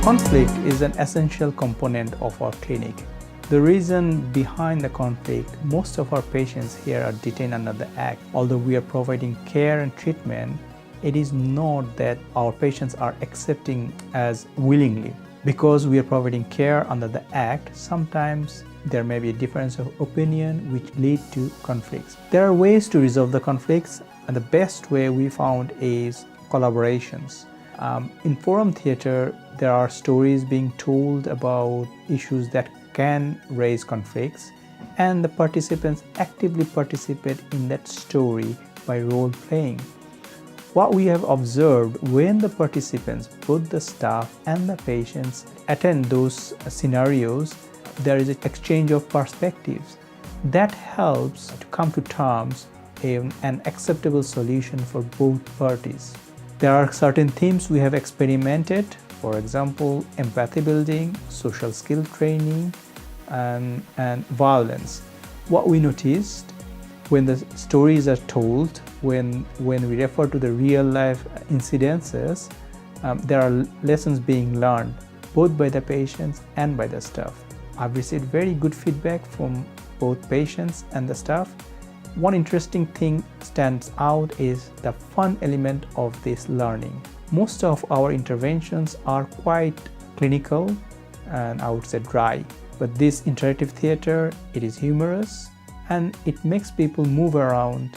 Conflict is an essential component of our clinic. The reason behind the conflict, most of our patients here are detained under the Act. Although we are providing care and treatment, it is not that our patients are accepting as willingly. Because we are providing care under the Act, sometimes there may be a difference of opinion which lead to conflicts. There are ways to resolve the conflicts, and the best way we found is collaborations. In forum theater, there are stories being told about issues that can raise conflicts, and the participants actively participate in that story by role playing. What we have observed, when the participants, both the staff and the patients, attend those scenarios, there is an exchange of perspectives. That helps to come to terms in an acceptable solution for both parties. There are certain themes we have experimented, for example, empathy building, social skill training, and violence. What we noticed, when the stories are told, when we refer to the real life incidences, there are lessons being learned both by the patients and by the staff. I've received very good feedback from both patients and the staff. One interesting thing stands out is the fun element of this learning. Most of our interventions are quite clinical and I would say dry, but this interactive theater, it is humorous and it makes people move around.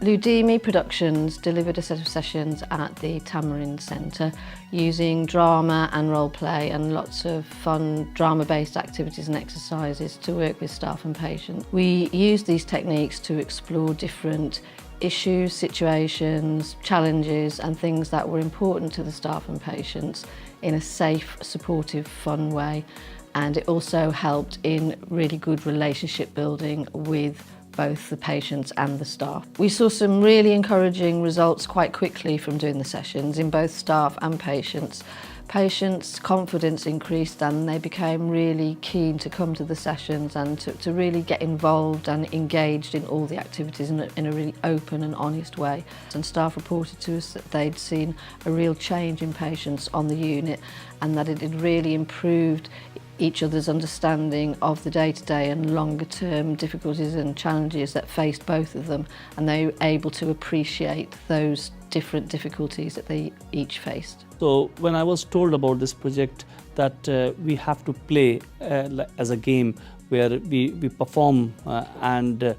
LouDeemY Productions delivered a set of sessions at the Tamarind Centre using drama and role play and lots of fun drama-based activities and exercises to work with staff and patients. We used these techniques to explore different issues, situations, challenges and things that were important to the staff and patients in a safe, supportive, fun way. And it also helped in really good relationship building with both the patients and the staff. We saw some really encouraging results quite quickly from doing the sessions in both staff and patients. Patients' confidence increased and they became really keen to come to the sessions and to really get involved and engaged in all the activities in a really open and honest way. And staff reported to us that they'd seen a real change in patients on the unit and that it had really improved each other's understanding of the day-to-day and longer-term difficulties and challenges that faced both of them, and they were able to appreciate those different difficulties that they each faced. So when I was told about this project that we have to play as a game where we perform and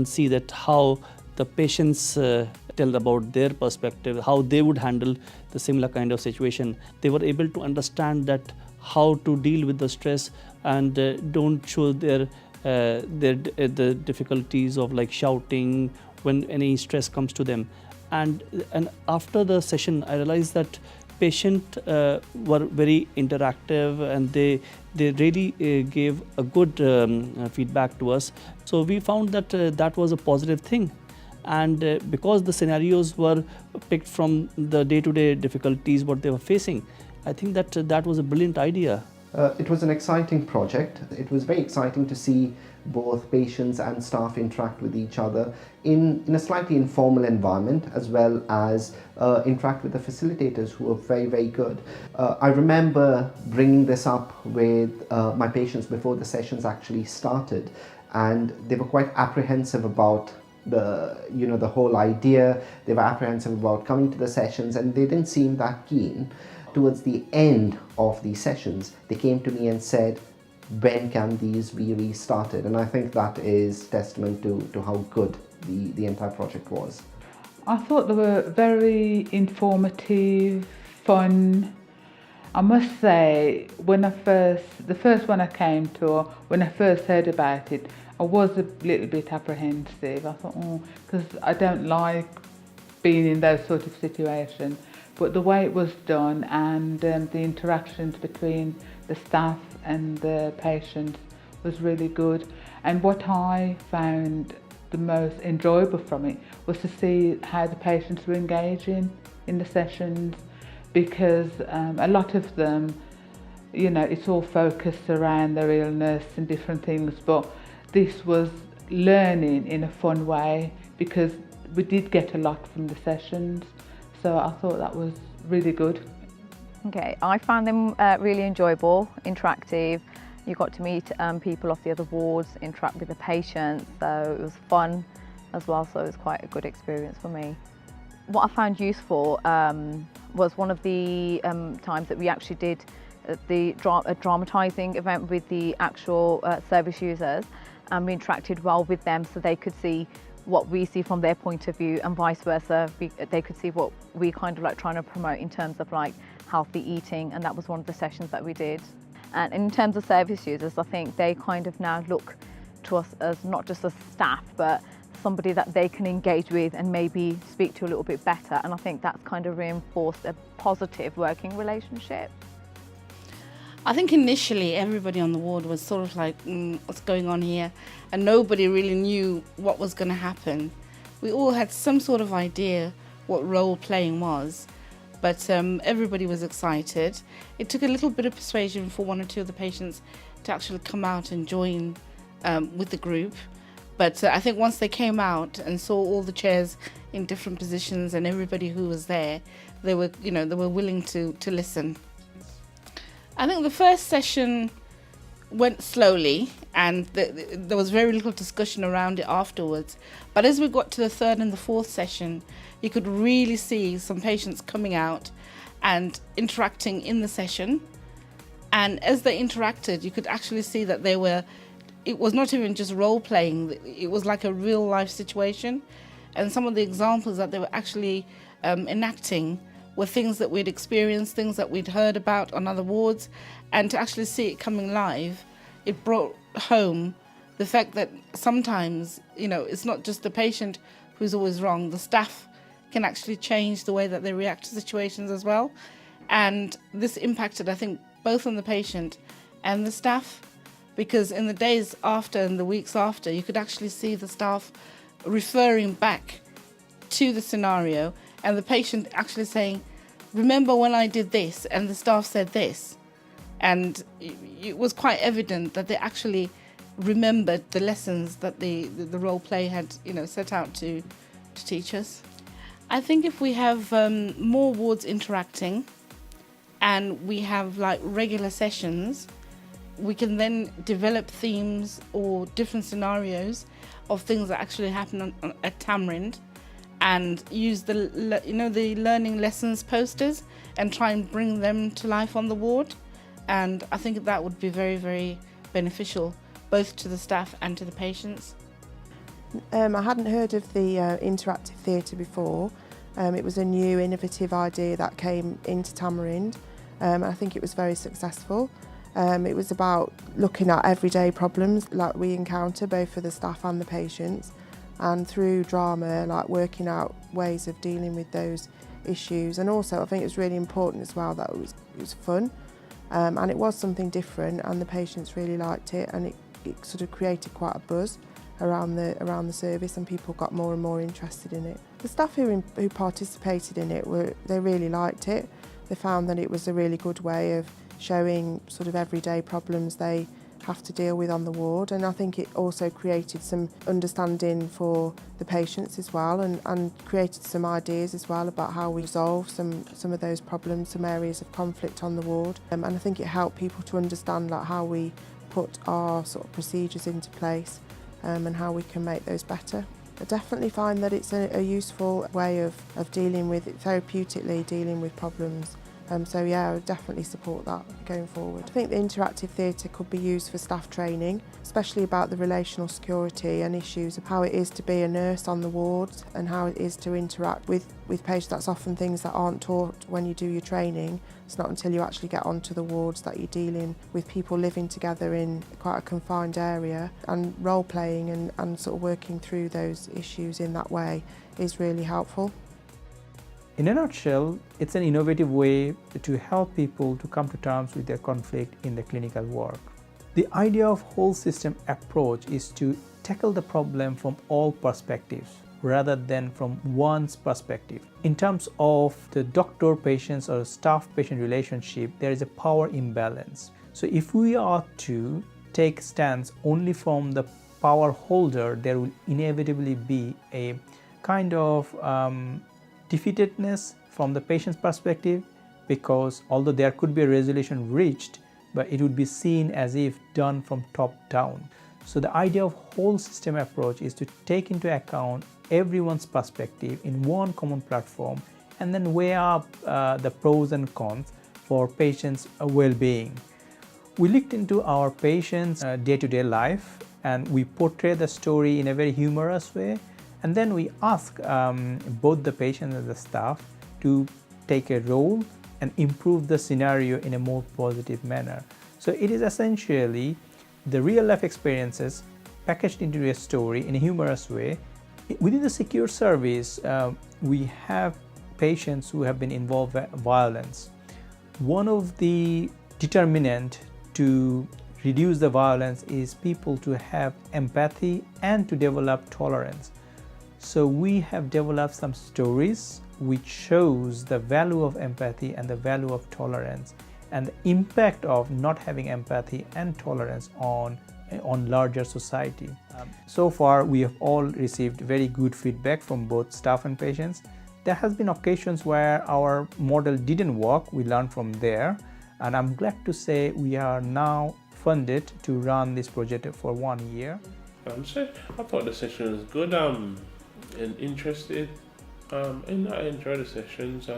see that how the patients tell about their perspective, how they would handle the similar kind of situation, they were able to understand that how to deal with the stress and don't show the difficulties of like shouting when any stress comes to them. And after the session, I realized that patients were very interactive and they really gave a good feedback to us. So we found that that was a positive thing. And because the scenarios were picked from the day-to-day difficulties what they were facing, I think that that was a brilliant idea. It was an exciting project. It was very exciting to see both patients and staff interact with each other in a slightly informal environment, as well as interact with the facilitators who were very, very good. I remember bringing this up with my patients before the sessions actually started, and they were quite apprehensive about the whole idea. They were apprehensive about coming to the sessions and they didn't seem that keen. Towards the end of these sessions, they came to me and said, when can these be restarted? And I think that is testament to how good the entire project was. I thought they were very informative, fun. I must say, the first one I came to, or when I first heard about it, I was a little bit apprehensive. I thought, because I don't like being in those sort of situations. But the way it was done and the interactions between the staff and the patients was really good. And what I found the most enjoyable from it was to see how the patients were engaging in the sessions, because a lot of them, it's all focused around their illness and different things, but this was learning in a fun way because we did get a lot from the sessions. So I thought that was really good. Okay, I found them really enjoyable, interactive. You got to meet people off the other wards, interact with the patients, so it was fun as well, so it was quite a good experience for me. What I found useful was one of the times that we actually did a dramatising event with the actual service users, and we interacted well with them so they could see what we see from their point of view and vice versa. They could see what we kind of like trying to promote in terms of like healthy eating, and that was one of the sessions that we did. And in terms of service users, I think they kind of now look to us as not just a staff, but somebody that they can engage with and maybe speak to a little bit better. And I think that's kind of reinforced a positive working relationship. I think initially everybody on the ward was sort of like, what's going on here? And nobody really knew what was going to happen. We all had some sort of idea what role playing was, but everybody was excited. It took a little bit of persuasion for one or two of the patients to actually come out and join with the group. But I think once they came out and saw all the chairs in different positions and everybody who was there, they were willing to listen. I think the first session went slowly, and there was very little discussion around it afterwards. But as we got to the third and the fourth session, you could really see some patients coming out and interacting in the session. And as they interacted, you could actually see that it was not even just role playing, it was like a real life situation. And some of the examples that they were actually enacting were things that we'd experienced, things that we'd heard about on other wards, and to actually see it coming live, it brought home the fact that sometimes, it's not just the patient who's always wrong. The staff can actually change the way that they react to situations as well. And this impacted, I think, both on the patient and the staff, because in the days after and the weeks after, you could actually see the staff referring back to the scenario and the patient actually saying, remember when I did this and the staff said this. And it was quite evident that they actually remembered the lessons that the role play had set out to teach us. I think if we have more wards interacting and we have like regular sessions, we can then develop themes or different scenarios of things that actually happen at Tamarind, and use the learning lessons posters and try and bring them to life on the ward. And I think that would be very, very beneficial, both to the staff and to the patients. I hadn't heard of the interactive theatre before. It was a new, innovative idea that came into Tamarind. I think it was very successful. It was about looking at everyday problems like we encounter, both for the staff and the patients, and through drama, like working out ways of dealing with those issues. And also I think it was really important as well that it was fun, and it was something different, and the patients really liked it, and it sort of created quite a buzz around the service, and people got more and more interested in it. The staff who participated in it, they really liked it. They found that it was a really good way of showing sort of everyday problems they have to deal with on the ward, and I think it also created some understanding for the patients as well, and created some ideas as well about how we resolve some of those problems, some areas of conflict on the ward, and I think it helped people to understand like how we put our sort of procedures into place, and how we can make those better. I definitely find that it's a useful way of dealing with it, therapeutically dealing with problems. So yeah, I would definitely support that going forward. I think the interactive theatre could be used for staff training, especially about the relational security and issues of how it is to be a nurse on the wards and how it is to interact with patients. That's often things that aren't taught when you do your training. It's not until you actually get onto the wards that you're dealing with people living together in quite a confined area, and role playing and sort of working through those issues in that way is really helpful. In a nutshell, it's an innovative way to help people to come to terms with their conflict in the clinical work. The idea of whole system approach is to tackle the problem from all perspectives rather than from one's perspective. In terms of the doctor-patient or staff-patient relationship, there is a power imbalance. So if we are to take stance only from the power holder, there will inevitably be a kind of defeatedness from the patient's perspective, because although there could be a resolution reached, but it would be seen as if done from top down. So the idea of whole system approach is to take into account everyone's perspective in one common platform and then weigh up the pros and cons for patients' well-being. We looked into our patients' day-to-day life and we portray the story in a very humorous way, and then we ask both the patient and the staff to take a role and improve the scenario in a more positive manner. So it is essentially the real life experiences packaged into a story in a humorous way. Within the secure service, we have patients who have been involved in violence. One of the determinants to reduce the violence is people to have empathy and to develop tolerance. So we have developed some stories which shows the value of empathy and the value of tolerance and the impact of not having empathy and tolerance on larger society. So far we have all received very good feedback from both staff and patients. There has been occasions where our model didn't work, we learned from there, and I'm glad to say we are now funded to run this project for 1 year. So I thought the session was good and interested, and I enjoyed the sessions.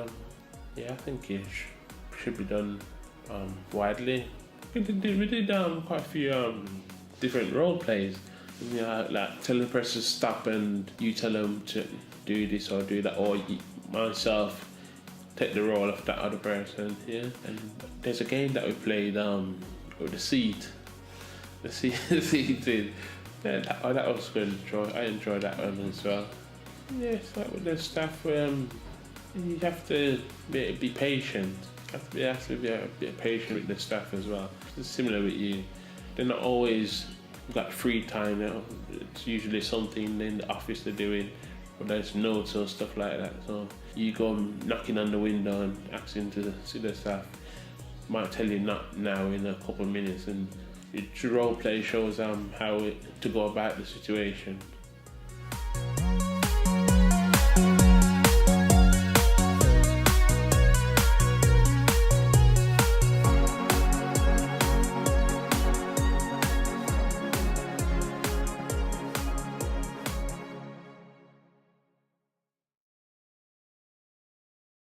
Yeah, I think it should be done widely. We did quite a few different role plays. You know, like telling the person to stop and you tell them to do this or do that, or myself take the role of that other person. Yeah, and there's a game that we played with the seat. The seat. Yeah, that was good. I enjoyed that one as well. Yes, like with the staff, you have to be patient. You have to be patient with the staff as well. It's similar with you. They're not always got free time. You know? It's usually something in the office they're doing, or there's notes or stuff like that. So you go knocking on the window and asking to see the staff. Might tell you not now in a couple of minutes, and your role play shows how to go about the situation.